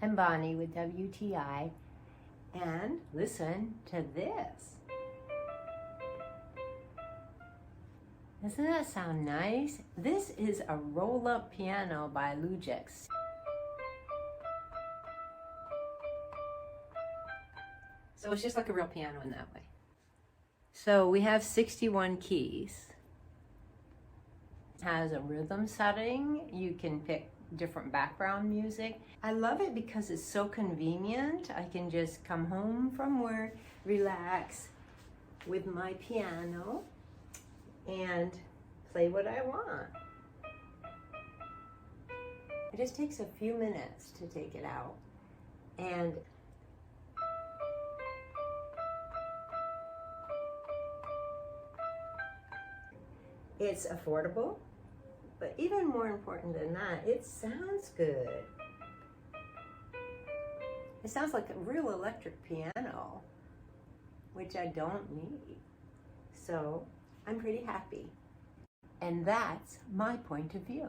I'm Bonnie with WTI, and listen to this. Doesn't that sound nice? This is a roll-up piano by Lujex. So it's just like a real piano in that way. So we have 61 keys. It has a rhythm setting. You can pick different background music. I love it because it's so convenient. I can just come home from work, relax with my piano, and play what I want. It just takes a few minutes to take it out. And it's affordable, but even more important than that, it sounds good. It sounds like a real electric piano, which I don't need. So I'm pretty happy. And that's my point of view.